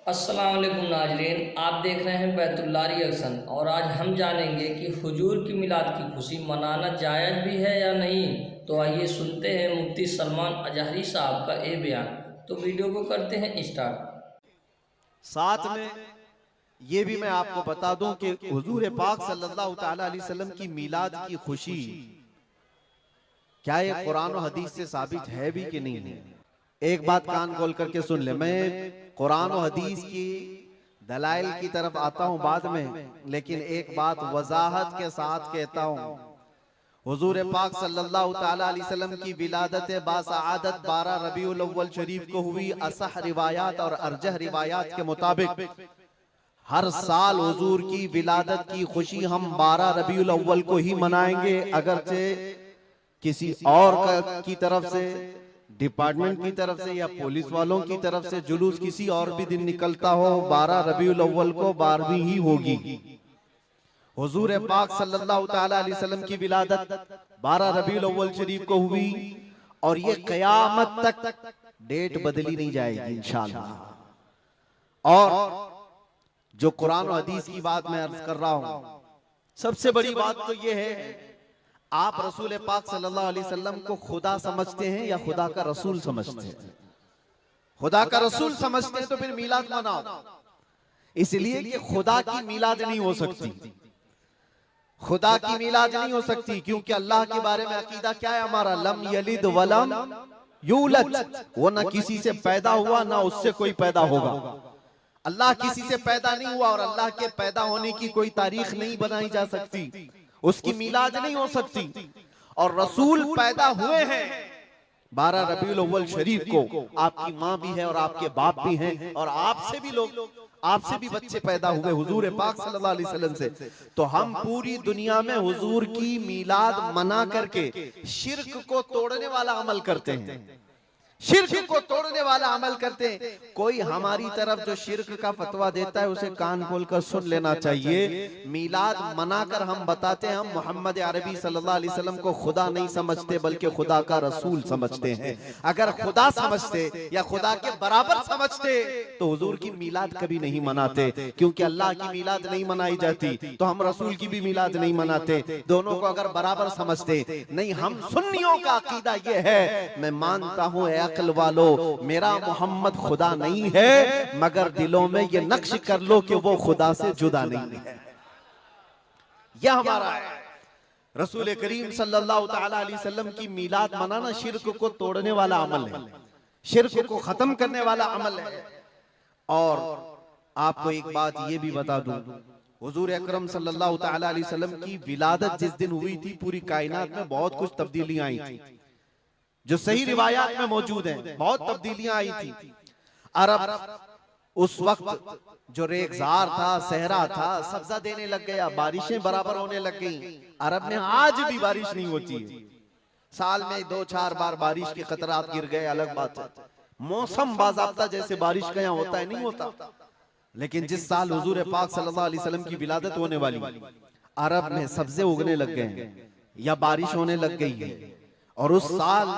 अस्सलाम वालेकुम नाजरीन, आप देख रहे हैं बैतुल्लाह रिएक्शन। और आज हम जानेंगे कि हुजूर की मिलाद की खुशी मनाना जायज़ भी है या नहीं। तो आइए सुनते हैं मुफ्ती सलमान अजहरी साहब का ये बयान। तो वीडियो को करते हैं स्टार्ट। साथ में ये भी मैं आपको बता दूं कि हुजूर पाक सल्लल्लाहु अलैहि वसल्लम की मीलाद की खुशी क्या ये कुरान और हदीस से साबित है भी कि नहीं है। एक बात कान खोल करके सुन ले, मैं कुरान और हदीस की दलाइल की तरफ आता हूं बाद में, लेकिन एक बात वजाहत के साथ कहता हूं। हुजूर पाक सल्लल्लाहु अलैहि वसल्लम की विलादत बासआदत 12 रबीउल अव्वल शरीफ को हुई। असह रिवायात और अरजह रिवायात के मुताबिक हर साल हुजूर की विलादत की खुशी हम 12 रबीउल अव्वल को ही मनाएंगे, अगरचे किसी और की तरफ से, डिपार्टमेंट की तरफ से या पुलिस वालों की तरफ से जुलूस किसी और भी दिन निकलता हो, 12 रबीउल अव्वल को 12वीं ही होगी। हुजूर पाक सल्लल्लाहु अलैहि वसल्लम की विलादत 12 रबीउल अव्वल शरीफ को हुई और ये कयामत तक डेट बदली नहीं जाएगी इंशाअल्लाह। और जो कुरान और हदीस की बात मैं अर्ज कर रहा हूं, सबसे बड़ी बात तो ये है, आप रसूल पाक सल्लल्लाहु अलैहि वसल्लम को खुदा समझते हैं या खुदा का रसूल समझते हैं? खुदा का रसूल समझते हैं तो फिर मीलाद मनाओ। इसलिए कि खुदा की मीलाद नहीं हो सकती, खुदा की मीलाद नहीं हो सकती, क्योंकि अल्लाह के बारे में अकीदा क्या है हमारा? लम यलिद वलम यूलद, वो ना किसी से पैदा हुआ ना उससे कोई पैदा होगा। अल्लाह किसी से पैदा नहीं हुआ और अल्लाह के पैदा होने की कोई तारीख नहीं बनाई जा सकती, उसकी मीलाद नहीं हो सकती। और रसूल पैदा हुए हैं 12 रबीउल अव्वल शरीफ को। आपकी माँ भी है और आपके बाप भी हैं और आपसे भी लोग, आपसे भी बच्चे पैदा हुए हुजूर पाक सल्लल्लाहु अलैहि वसल्लम से। तो हम पूरी दुनिया में हुजूर की मीलाद मना करके शिर्क को तोड़ने वाला अमल करते हैं, शिर्क को तोड़ने वाला अमल करते हैं। कोई हमारी तरफ जो शिर्क का फतवा देता है उसे कान खोलकर सुन लेना चाहिए। मीलाद मनाकर हम बताते हैं हम मोहम्मद अरबी सल्लल्लाहु अलैहि वसल्लम को खुदा नहीं समझते बल्कि खुदा का रसूल समझते हैं। अगर खुदा समझते या खुदा के बराबर समझते तो हुजूर की मीलाद कभी नहीं मनाते, क्योंकि अल्लाह की मीलाद नहीं मनाई जाती तो हम रसूल की भी मीलाद नहीं मनाते। दोनों को अगर बराबर समझते नहीं, हम सुन्नियों का अकीदा यह है, मैं मानता हूं अक्ल वालो मेरा मोहम्मद खुदा नहीं है, मगर दिलों में ये नक्श कर लो कि वो खुदा से जुदा नहीं है। यह हमारा है। रसूल करीम सल्लल्लाहु अलैहि वसल्लम की मीलाद मनाना शिर्क को तोड़ने वाला अमल है, शिर्क को खत्म करने वाला अमल है। और आपको एक बात ये भी बता दूं, हुजूर अकरम सल्लल्लाहु अलैहि वसल्लम की विलादत जिस दिन हुई थी पूरी कायनात में बहुत कुछ तब्दीलियां आई थी, जो सही रिवायात में मौजूद हैं। बहुत तब्दीलियां आई थी। अरब उस वक्त जो रेगजार था, सहरा था, सब्जा देने लग गया, बारिशें बराबर होने लग गई। अरब में आज भी बारिश नहीं होती है, साल में 2-4 बार बारिश के खतरात गिर गए, अलग बात है। मौसम बाज़ाब्ता जैसे बारिश का यहाँ होता है नहीं होता। लेकिन जिस साल हुजूर पाक सल्लल्लाहु अलैहि वसल्लम की विलादत होने वाली, अरब में सब्जे उगने लग गए या बारिश होने लग गई है। और उस साल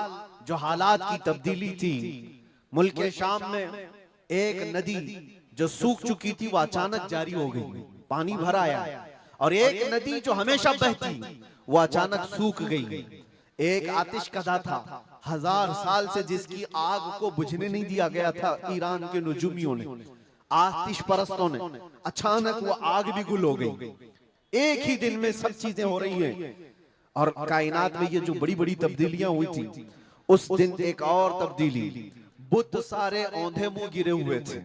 जो हालात की तब्दीली थी, मुल्क शाम में एक नदी जो सूख चुकी थी वो अचानक जारी हो गई, पानी भर आया। और एक नदी जो हमेशा बहती वो अचानक सूख गई। एक आतिश कदा था 1000 साल से जिसकी आग को बुझने नहीं दिया गया था ईरान के नुजूमियों ने, आतिश परस्तों ने, अचानक वो आग भी गुल हो गई। एक ही दिन में सब चीजें हो रही हैं। और कायनात में ये जो बड़ी बड़ी तब्दीलियां हुई थी, उस दिन एक और तब्दीली, बुत सारे औंधे मुंह गिरे हुए थे।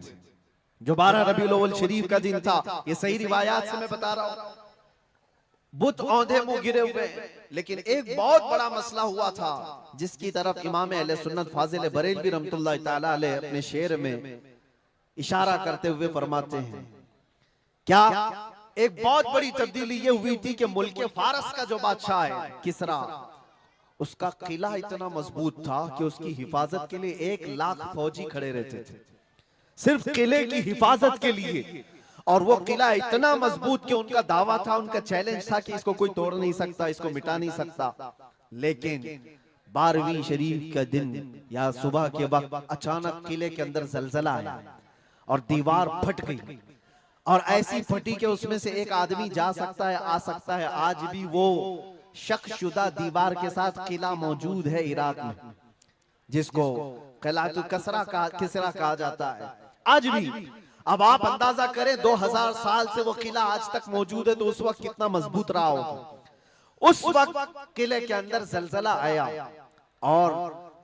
जो 12 रबीउल अव्वल शरीफ का दिन था, ये सही रिवायात से मैं बता रहा हूं, बुत औंधे मुंह गिरे हुए। लेकिन एक बहुत बड़ा मसला हुआ था जिसकी तरफ इमाम अहले सुन्नत फाजिल बरेलवी रहमतुल्लाह ताला अलैह अपने शेर में इशारा करते हुए फरमाते हैं, क्या एक बहुत बड़ी तब्दीली ये हुई थी कि मुल्क फारस का जो बादशाह है किसरा, उसका किला इतना मजबूत था कि उसकी हिफाजत के लिए 1 लाख फौजी खड़े रहते थे, सिर्फ किले की हिफाजत के लिए। और वो किला इतना मजबूत कि उनका दावा था, उनका चैलेंज था कि इसको कोई तोड़ नहीं सकता, इसको मिटा नहीं सकता। लेकिन 12वीं शरीफ का दिन या सुबह के वक्त अचानक किले के अंदर जलजला आया और दीवार फट गई, और ऐसी फटी कि उसमें से एक आदमी जा सकता है, आ सकता है। आज भी वो शकशुदा दीवार के साथ किला मौजूद है इराक में, जिसको किलातुल किसरा कहा जाता है आज भी। अब आप अंदाजा करें 2000 साल से वो किला आज तक मौजूद है, तो उस वक्त कितना मजबूत रहा होगा। उस वक्त किले के अंदर जलजला आया और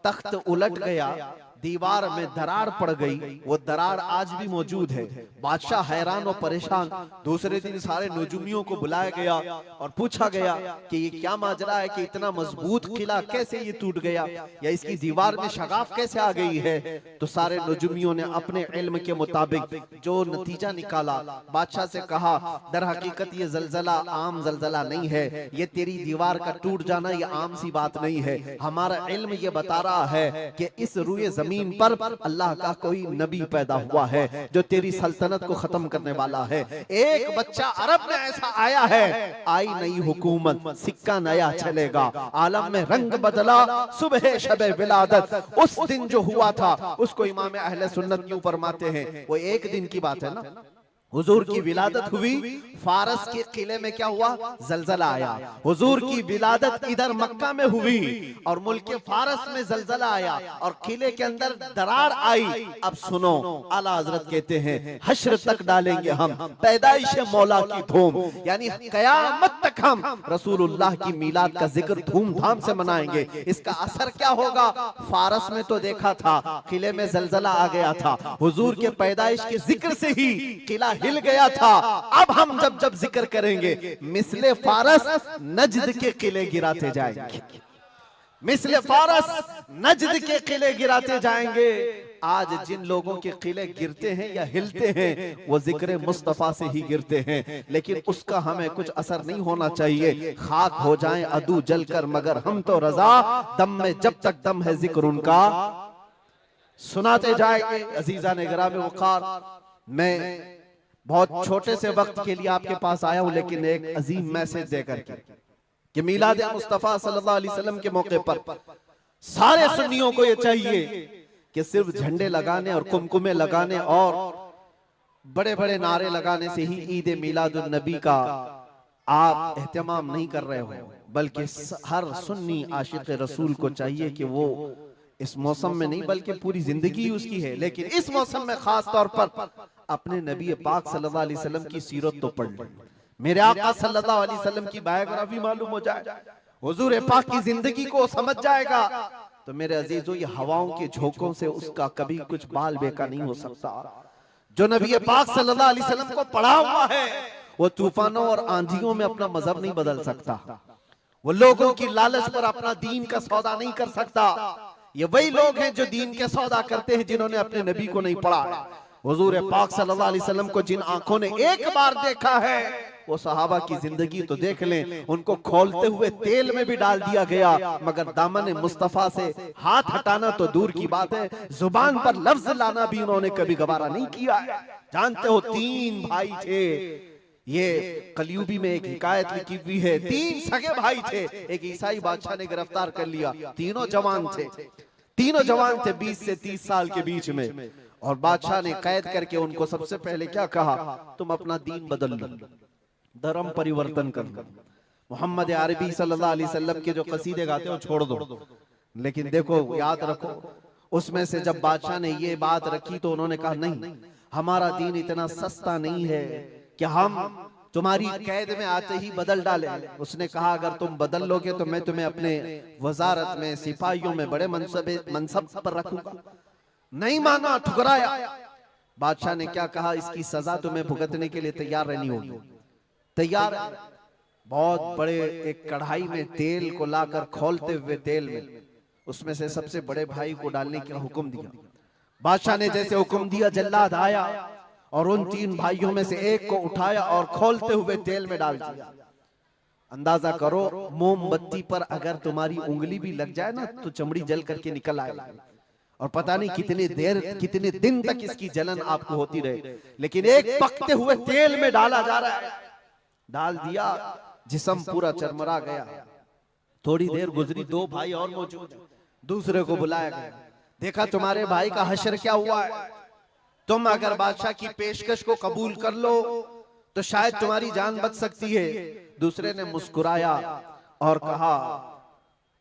तख्त उलट गया, दीवार में दरार पड़ गई। वो दरार आज भी मौजूद है। बादशाह हैरान और परेशान। दूसरे दिन सारे नजूमियों को बुलाया गया और पूछा गया कि ये क्या माजरा है कि इतना मजबूत किला कैसे ये टूट गया, या इसकी दीवार में शगाफ कैसे आ गई है। तो सारे नजूमियों ने अपने इल्म के मुताबिक जो नतीजा निकाला, बादशाह से कहा दर हकीकत ये जलजला आम जलजला नहीं है, ये तेरी दीवार का टूट जाना ये आम सी बात नहीं है। हमारा इल्म ये बता रहा है कि इस रुए जमीन पर अल्लाह का कोई नबी पैदा हुआ है जो तेरी सल्तनत को खत्म करने वाला है। एक बच्चा अरब में ऐसा आया है, आई नई हुकूमत, सिक्का नया चलेगा, आलम में रंग बदला, सुबह शबे विलादत। उस दिन जो हुआ था उसको इमाम अहले सुन्नत क्यों फरमाते हैं, वो एक दिन की बात है ना। हुजूर की विलादत हुई, फारस के किले में क्या हुआ, जलजला आया। हुजूर की विलादत इधर मक्का में हुई और मुल्क फारस में जलजला आया और किले के अंदर दरार आई। अब सुनो, आला हजरत कहते हैं हश्र तक डालेंगे हम पैदाइश मौला की धूम, यानी कयामत तक हम रसूलुल्लाह की मिलाद का जिक्र धूमधाम से मनाएंगे। इसका असर क्या होगा, फारस में तो देखा था किले में जलजला आ गया था, हुजूर के पैदाइश के जिक्र से ही किला हिल गया था। अब हम जब जब जिक्र करेंगे मिसले फारस नजद के किले गिराते जाएंगे, मिसले फारस नजद के किले गिराते जाएंगे। आज जिन लोगों के किले गिरते हैं या हिलते हैं वो जिक्र मुस्तफा से ही गिरते हैं, लेकिन उसका हमें कुछ असर नहीं होना चाहिए। खाक हो जाएं अदू जलकर मगर हम तो रजा, दम में जब तक दम है जिक्र उनका सुनाते जाएंगे। अजीजा ने गिरामे वक़ार, मैं बहुत छोटे से वक्त के लिए आपके पास आया हूं, लेकिन एक अजीम मैसेज देकर के कि मिलाद मुस्तफा सल्लल्लाहु अलैहि वसल्लम के मौके पर सारे सुन्नियों को ये चाहिए कि सिर्फ झंडे लगाने और कुमकुमे लगाने और बड़े बड़े नारे लगाने से ही ईद मिलादुन नबी का आप एहतमाम नहीं कर रहे हो, बल्कि हर सुन्नी आशिक रसूल को चाहिए कि वो इस मौसम में नहीं बल्कि पूरी जिंदगी उसकी है, लेकिन इस मौसम में खास तौर पर अपने नबी पाक सल्लल्लाहु अलैहि वसल्लम की सीरत तो पढ़ ले, मेरे आका सल्लल्लाहु अलैहि वसल्लम की बायोग्राफी मालूम हो जाए, हुजूर पाक की जिंदगी को समझ जाएगा। तो मेरे अजीजों, ये हवाओं के झोंकों से उसका कभी कुछ बाल बेका नहीं हो सकता। जो नबी पाक सल्लल्लाहु अलैहि वसल्लम को पढ़ा हुआ है वो तूफानों और आंधियों में अपना मजहब नहीं बदल सकता, वो लोगों की लालच पर अपना दीन का सौदा नहीं कर सकता। ये वही लोग हैं जो दीन के सौदा करते हैं जिन्होंने अपने नबी को नहीं पढ़ा। हुजूर पाक सल्लल्लाहु अलैहि वसल्लम को जिन आंखों ने एक बार देखा है वो सहाबा की जिंदगी तो देख लें, उनको खोलते हुए तेल में भी डाल दिया गया, मगर दामन मुस्तफा से हाथ हटाना तो दूर की बात है, जुबान पर लफ्ज लाना भी उन्होंने कभी गवारा नहीं किया। जानते हो, 3 भाई थे, ये कलयुगी में एक हिकायत लिखी हुई है, 3 सगे भाई थे, एक ईसाई बादशाह ने गिरफ्तार कर लिया, तीनों जवान थे 20 से 30 साल के बीच में, और बादशाह ने कैद करके उनको सबसे पहले क्या कहा, तुम अपना दीन बदल लो, धर्म परिवर्तन कर लो, मोहम्मद अरबी सल्लल्लाहु अलैहि वसल्लम के जो कसीदे गाते हो छोड़ दो। लेकिन देखो, याद रखो, उसमें से जब बादशाह ने ये बात रखी तो उन्होंने कहा नहीं, हमारा दीन इतना सस्ता नहीं है कि हम तुम्हारी कैद में आते ही बदल डाले। उसने कहा अगर तुम बदल लोगे तो मैं तुम्हें अपने वजारत में, सिपाहियों में बड़े मनसब पर रखूंगा। नहीं माना, ठुकराया। बादशाह ने क्या कहा, इसकी सजा तुम्हें भुगतने के लिए तैयार रहनी होगी। तैयार। बहुत बड़े एक कढ़ाई में तेल को लाकर खोलते हुए तेल में उसमें से सबसे बड़े भाई को डालने का हुक्म दिया। बादशाह ने जैसे हुक्म दिया, जल्लाद आया और उन 3 भाइयों में से एक को उठाया और खोलते हुए तेल में डाल दिया। अंदाजा करो, मोमबत्ती पर अगर तुम्हारी उंगली भी लग जाए ना तो चमड़ी जल करके निकल आएगी, और पता नहीं कितने दिन तक इसकी जलन आपको होती रहे। लेकिन एक पकते हुए तेल में डाला जा रहा है, डाल दिया, जिस्म पूरा चरमरा गया। थोड़ी देर गुजरी, 2 भाई और मौजूद, दूसरे को बुलाया गया, देखा तुम्हारे भाई का हश्र क्या हुआ है। तुम अगर बादशाह की पेशकश को कबूल कर लो तो शायद तुम्हारी जान बच सकती है। दूसरे ने मुस्कुराया और कहा,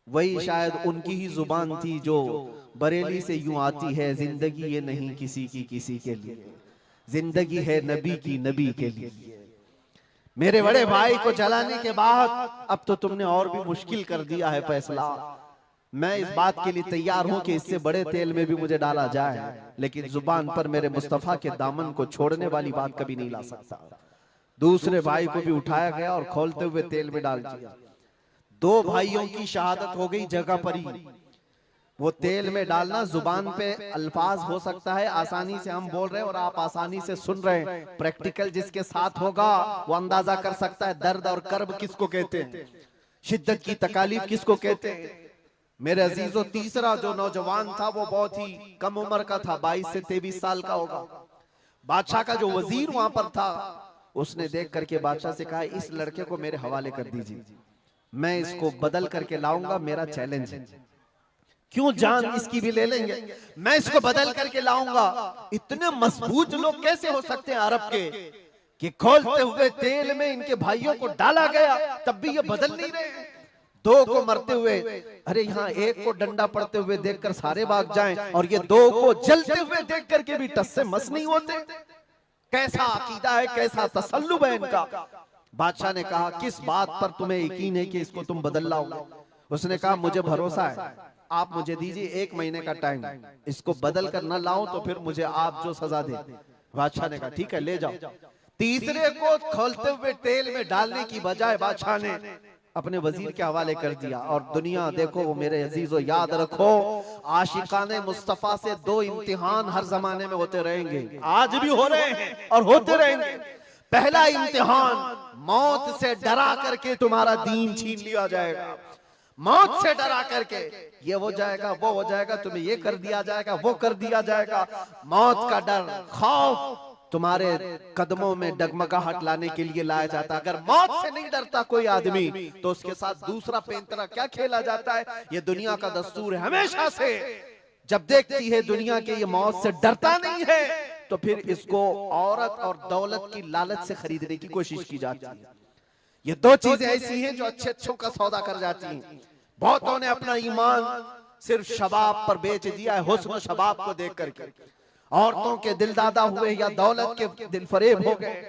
वही शायद उनकी ही जुबान थी जो बरेली से यूं आती है, जिंदगी ये नहीं किसी की किसी के लिए, जिंदगी है नबी की नबी के लिए। मेरे बड़े भाई को जलाने के बाद अब तो तुमने और भी मुश्किल कर दिया है फैसला। मैं इस बात के लिए तैयार हूं कि इससे बड़े तेल में भी मुझे डाला जाए, लेकिन जुबान पर मेरे मुस्तफा के दामन को छोड़ने वाली बात कभी नहीं ला सकता। दूसरे भाई को भी उठाया गया और खोलते हुए तेल में डाल दिया। 2 भाइयों की शहादत हो गई जगह पर ही। वो तेल में डालना, जुबान पे अल्फाज हो सकता है, आसानी से हम बोल रहे हैं और आप आसानी से सुन रहे हैं। प्रैक्टिकल जिसके साथ होगा वो अंदाजा कर सकता है दर्द और कर्ब किसको कहते हैं, शिद्दत की तकालीफ किसको कहते हैं। मेरे अजीजों, तीसरा जो नौजवान था वो बहुत ही कम उम्र का था, 22 से 23 साल का होगा। बादशाह का जो वजीर वहां पर था उसने देख करके बादशाह से कहा, इस लड़के को मेरे हवाले कर दीजिए, मैं इसको बदल करके लाऊंगा, मेरा चैलेंज है। क्यों जान इसकी भी ले लेंगे, मैं इसको बदल करके लाऊंगा। इतने मजबूत लोग कैसे हो सकते हैं अरब के कि खोलते हुए तेल में इनके भाइयों को डाला गया तब भी ये बदल नहीं रहे। 2 को मरते हुए, अरे यहाँ 1 को डंडा पड़ते हुए देखकर सारे भाग जाएं और ये 2 को जलते हुए देख करके भी टस से मस नहीं होते। कैसा अकीदा है, कैसा तसल्लुब है इनका। बादशाह ने कहा, किस बात पर तुम्हें यकीन है कि इसको तुम बदल लाओगे। उसने कहा, मुझे भरोसा है, आप मुझे दीजिए 1 महीने का टाइम, इसको बदल कर न लाऊं तो फिर मुझे आप जो सजा दे। बादशाह ने कहा, ठीक है ले जाओ। तीसरे को खोलते हुए तेल में डालने की बजाय बादशाह ने अपने वजीर के हवाले कर दिया। और दुनिया देखो, वो मेरे अजीजों याद रखो, आशिकाने मुस्तफा से 2 इम्तिहान हर जमाने में होते रहेंगे, आज भी हो रहे हैं और होते रहेंगे। पहला इम्तिहान, मौत से डरा करके तुम्हारा दीन छीन लिया जाएगा। मौत से डरा करके ये हो जाएगा, वो हो जाएगा, तुम्हें ये कर दिया जाएगा, वो कर दिया जाएगा। मौत का डर, खौफ तुम्हारे कदमों में डगमगाहट लाने के लिए लाया जाता है। अगर मौत से नहीं डरता कोई आदमी तो उसके साथ दूसरा पेंतरा क्या खेला जाता है। ये दुनिया का दस्तूर है, हमेशा से जब देखती है दुनिया के ये मौत से डरता नहीं है तो फिर इसको औरत और दौलत की लालच से खरीदने की कोशिश की जाती है। ये 2 चीजें ऐसी हैं जो अच्छे अच्छों का सौदा कर जाती हैं। बहुतों ने अपना ईमान सिर्फ शबाब पर बेच दिया है, हुस्न शबाब को देख करके। औरतों के दिल दादा हुए या दौलत के दिल फरेब हो गए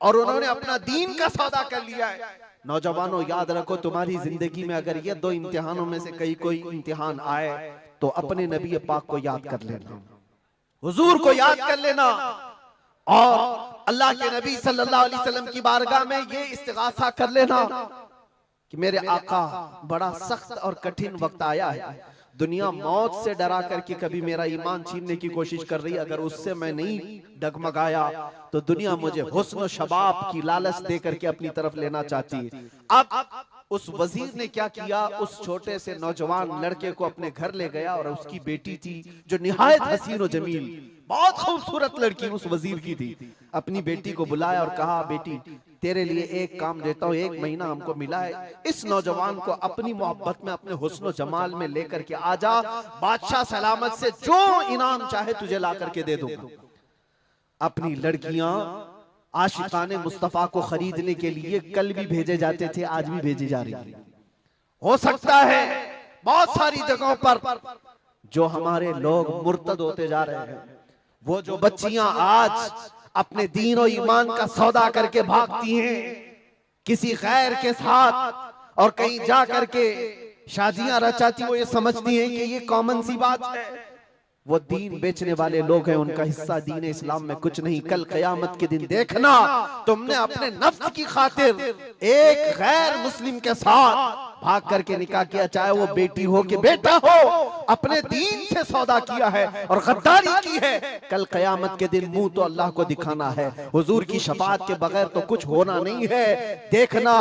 और उन्होंने अपना दीन का सौदा कर लिया है। नौजवानों याद रखो, तुम्हारी जिंदगी में अगर ये 2 इम्तिहानों में से कोई इम्तिहान आए तो अपने नबी पाक को याद कर लेना, हुजूर को याद कर लेना और अल्लाह के नबी सल्लल्लाहु अलैहि वसल्लम की बारगाह में ये इस्तिगासा कर लेना कि मेरे आका, बड़ा सख्त और कठिन वक्त आया है। दुनिया मौत से डरा करके कभी मेरा ईमान छीनने की कोशिश कर रही है, अगर उससे मैं नहीं डगमगाया तो दुनिया मुझे हुस्न शबाब की लालच दे करके अपनी तरफ लेना चाहती है। अब उस वजीर ने क्या किया, उस छोटे से नौजवान लड़के को अपने घर ले गया और उसकी बेटी थी जो निहायत हसीन और जमील, बहुत खूबसूरत लड़की उस वजीर की थी। अपनी बेटी को बुलाया और कहा, बेटी तेरे लिए एक काम देता हूँ, 1 महीना हमको मिला है, इस नौजवान को अपनी मोहब्बत में, अपने हुस्न जमाल में लेकर के आजा, बादशाह सलामत से जो इनाम चाहे तुझे ला करके दे दूंगा। अपनी लड़कियां आशिकाने मुस्तफा को खरीदने के लिए कल भी भेजे जाते थे, आज भी भेजी जा रही है। हो सकता है बहुत सारी जगहों पर जो हमारे लोग मुर्तद होते जा रहे हैं, वो जो बच्चियां आज अपने दीन और ईमान का सौदा करके भागती हैं किसी गैर के साथ और कहीं जा करके शादियां रचाती, वो ये समझती हैं कि ये कॉमन सी बात है। वो दीन बेचने वाले लोग हैं, उनका हिस्सा दीन इस्लाम में कुछ नहीं। कल कयामत के दिन देखना, तुमने अपने नफ्स की खातिर एक गैर मुस्लिम के साथ भाग करके निकाह किया, चाहे वो बेटी हो कि बेटा हो, अपने दीन से सौदा किया है और गद्दारी की है। कल कयामत के दिन मुंह तो अल्लाह को दिखाना है, हुजूर की शफाअत के बगैर तो कुछ होना नहीं है। देखना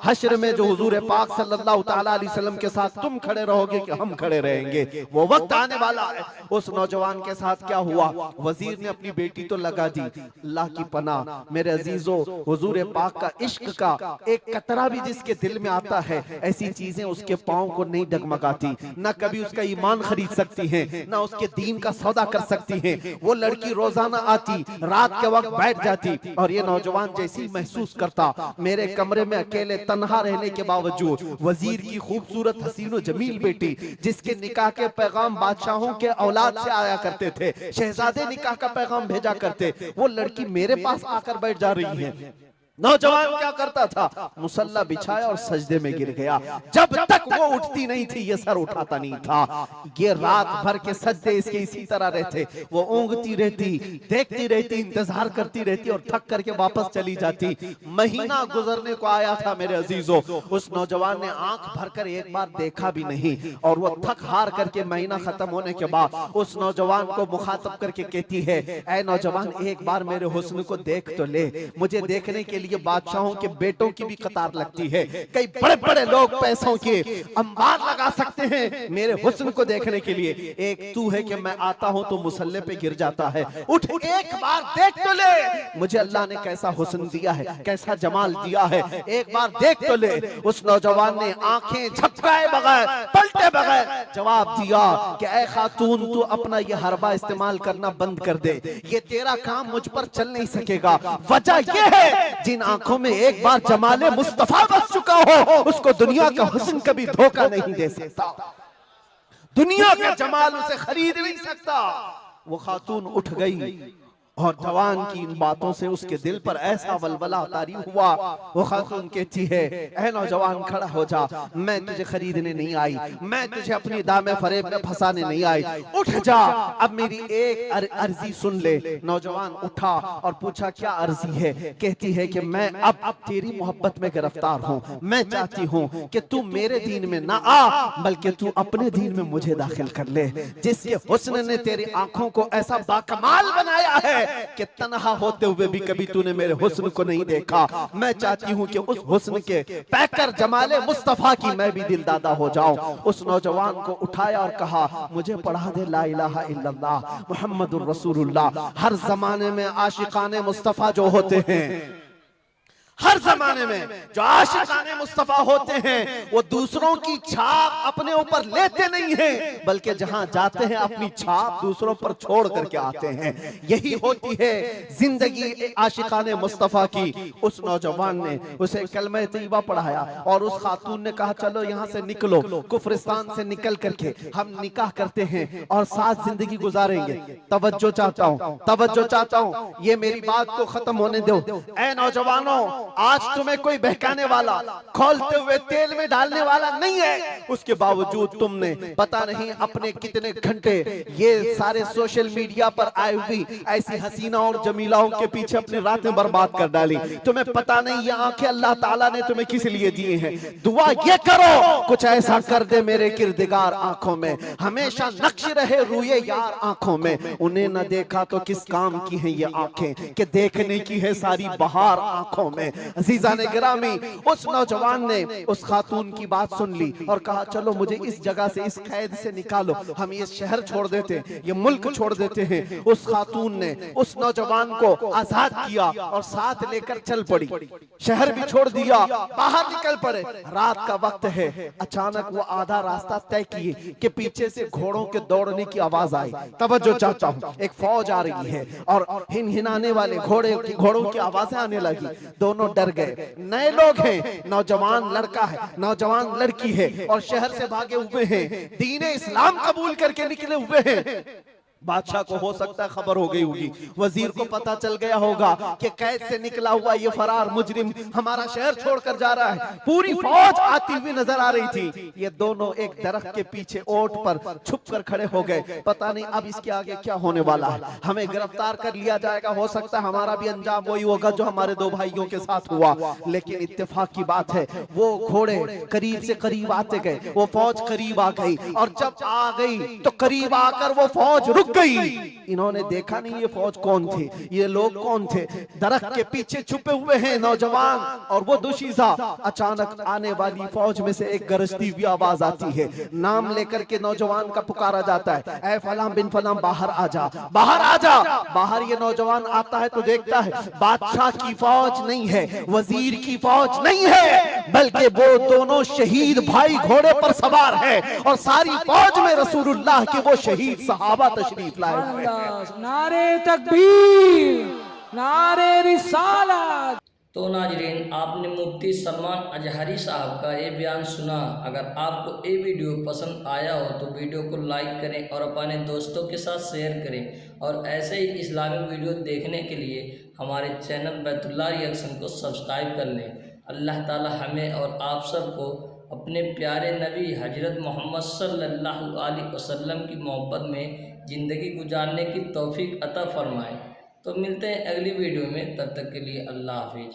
हश्र में जो हुजूर पाक सल्लल्लाहु तआला अलैहि वसल्लम के साथ तुम खड़े रहोगे कि हम खड़े रहेंगे, वो वक्त आने वाला है। उस नौजवान के साथ क्या हुआ, वजीर ने अपनी बेटी तो लगा दी। अल्लाह की पनाह मेरे अजीजों, हुजूर पाक का इश्क का एक कतरा भी जिसके दिल में आता है, ऐसी चीजें उसके पांव को नहीं डगमगाती, न कभी उसका ईमान ईमान खरीद सकती हैं, ना उसके दीन का सौदा कर सकती हैं। वो लड़की रोजाना आती, रात के वक्त बैठ जाती, और ये नौजवान जैसी महसूस करता मेरे कमरे में अकेले तन्हा रहने के बावजूद वजीर की खूबसूरत हसीनो जमील बेटी, जिसके निकाह के पैगाम बादशाहों के औलाद से आया करते थे, शहजादे निकाह का पैगाम भेजा करते, वो लड़की मेरे पास आकर बैठ जा रही है। नौजवान क्या करता था, मुसल्ला बिछाया और सजदे में गिर गया। जब तक वो उठती नहीं थी ये सर उठाता नहीं था। ये रात भर के सजदे इसके इसी तरह रहते, वो ऊँगती रहती, देखती रहती, इंतजार करती रहती और थक करके वापस चली जाती। महीना गुजरने को आया था मेरे अजीजों, उस नौजवान ने आंख भरकर एक बार देखा भी नहीं, और वो थक हार करके महीना खत्म होने के बाद उस नौजवान को मुखातब करके कहती है, ऐ नौजवान एक बार मेरे हुस्न को देख तो ले। मुझे देखने के लिए बादशाहों के बेटों की भी कतार लगती है, कई बड़े बड़े लोग पैसों के अंबार लगा सकते हैं मेरे हुस्न को देखने के लिए, एक तू है कि मैं आता हूं तो मुसल्ले पे गिर जाता है। उठ एक बार देख तो ले, मुझे अल्लाह ने कैसा हुस्न दिया है, कैसा जमाल दिया है, एक बार देख तो ले। उस नौजवान ने आंखें झपकाए बगैर, पलटे बगैर जवाब दिया कि ऐ खातून तू अपना ये हरबा इस्तेमाल करना बंद कर दे, ये तेरा काम मुझ पर चल नहीं सकेगा। वजह यह है जिन आंखों में एक बार जमाले मुस्तफा बस चुका हो उसको दुनिया का हुस्न कभी धोखा नहीं दे सकता, दुनिया का जमाल उसे खरीद नहीं सकता। वो खातून उठ गई और जवान की इन बातों से उसके दिल पर ऐसा वलवला तारी हुआ। वो खातून कहती है, ऐ नौजवान खड़ा हो जा, मैं तुझे खरीदने नहीं आई, मैं तुझे अपनी दामे फरेब में फंसाने नहीं आई, उठ जा, अब मेरी एक अर्जी सुन ले। नौजवान उठा और पूछा क्या अर्जी है। कहती है कि मैं अब तेरी मोहब्बत में गिरफ्तार हूँ, मैं चाहती हूँ कि तू मेरे दीन में ना आ बल्कि तू अपने दीन में मुझे दाखिल कर ले। जिसके हुस्न ने तेरी आंखों को ऐसा बाकमाल बनाया है कि तन्हा होते हुए भी कभी तूने मेरे हुस्न को नहीं देखा, मैं चाहती हूँ कि उस हुस्न के पैकर जमाले मुस्तफा की मैं भी दिलदादा हो जाऊं। उस नौजवान को उठाया और कहा, मुझे पढ़ा दे ला इलाहा इल्लल्लाह मुहम्मदुर रसूलुल्लाह। हर जमाने में आशिकाने मुस्तफा जो होते हैं, हर जमाने में जो आशिकाने मुस्तफा होते हैं, वो दूसरों की छाप अपने ऊपर लेते नहीं हैं, बल्कि जहां जाते हैं अपनी छाप दूसरों पर छोड़ करके आते हैं। यही होती है जिंदगी आशिकाने मुस्तफा की। उस नौजवान ने उसे कलमा तैयबा पढ़ाया और उस खातून ने कहा, चलो यहाँ से निकलो, कुफरिस्तान से निकल करके हम निकाह करते हैं और साथ जिंदगी गुजारेंगे। तवज्जो चाहता हूँ, तवज्जो चाहता हूँ, ये मेरी बात को खत्म होने दो। ऐ नौजवानों, आज तुम्हें कोई बहकाने वाला, खोलते हुए तेल में डालने वाला नहीं है, उसके बावजूद तुमने पता नहीं अपने कितने घंटे ये सारे सोशल मीडिया पर आई हुई ऐसी हसीना और जमीलाओं के पीछे अपनी रातें बर्बाद कर डाली। तुम्हें पता नहीं ये आंखें अल्लाह ताला ने तुम्हें किस लिए दिए हैं। दुआ ये करो कुछ ऐसा कर दे मेरे किरदिगार आंखों में, हमेशा नक्श रहे रूए यार आंखों में। उन्हें न देखा तो किस काम की है ये आंखें कि देखने की है सारी बहार आंखों में। अजीजा ने गिरामी, उस नौजवान ने उस खातून की बात सुन ली और कहा, चलो मुझे इस जगह से, इस कैद से निकालो, हम ये शहर छोड़ देते हैं, ये मुल्क छोड़ देते हैं। उस खातून ने उस नौजवान को आजाद किया और साथ लेकर चल पड़ी, शहर भी छोड़ दिया, बाहर निकल पड़े। रात का वक्त है, अचानक वो आधा रास्ता तय किए कि पीछे से घोड़ों के दौड़ने की आवाज आई। तवज्जो चाहता हूँ, एक फौज आ रही है और हिनहिनाने वाले घोड़ों की आवाजें आने लगी। दोनों डर गए, नए लोग हैं, नौजवान लड़का है, नौजवान लड़की है और शहर से भागे हुए हैं, दीन इस्लाम कबूल करके निकले हुए हैं। बादशाह को हो सकता है खबर हो गई होगी, वजीर को पता चल गया होगा कि कैद से निकला हुआ ये फरार मुजरिम हमारा शहर छोड़कर जा रहा है। पूरी फौज आती हुई नजर आ रही थी। ये दोनों एक दरख्त के पीछे ओट पर छुप कर खड़े हो गए। पता नहीं अब इसके आगे क्या होने वाला है, हमें गिरफ्तार कर लिया जाएगा, हो सकता है हमारा भी अंजाम वही होगा जो हमारे दो भाइयों के साथ हुआ। लेकिन इत्तेफाक की बात है, वो घोड़े करीब से करीब आते गए, वो फौज करीब आ गई और जब आ गई तो करीब आकर वो फौज रुक गई। इन्होंने देखा नहीं ये फौज कौन थी, ये लोग कौन थे। दरख्त के पीछे छुपे हुए हैं नौजवान और वो दुशीजा। अचानक आने वाली फौज में से एक गरजती हुई आवाज आती है, नाम लेकर के नौजवान का पुकारा जाता है, ऐ फलां बिन फलां बाहर आ जा, बाहर आ जा। बाहर ये नौजवान आता है तो देखता है बादशाह की फौज नहीं है, वजीर की फौज नहीं है, बल्कि वो दोनों शहीद भाई घोड़े पर सवार है और सारी फौज में रसूलुल्लाह के वो शहीद सहाबा तशरीफ लाए हुए हैं। अल्लाह, नारे तकबीर, नारे रिसालत। तो नाजरीन, आपने मुफ्ती सलमान अजहरी साहब का ये बयान सुना। अगर आपको ये वीडियो पसंद आया हो तो वीडियो को लाइक करें और अपने दोस्तों के साथ शेयर करें, और ऐसे ही इस्लामिक वीडियो देखने के लिए हमारे चैनल बैतुल्लाह रिएक्शन को सब्सक्राइब कर लें। अल्लाह ताला हमें और आप सबको अपने प्यारे नबी हजरत मोहम्मद सल्लल्लाहु अलैहि वसल्लम की मोहब्बत में ज़िंदगी गुजारने की तौफीक अता फरमाए। तो मिलते हैं अगली वीडियो में, तब तक के लिए अल्लाह हाफिज़।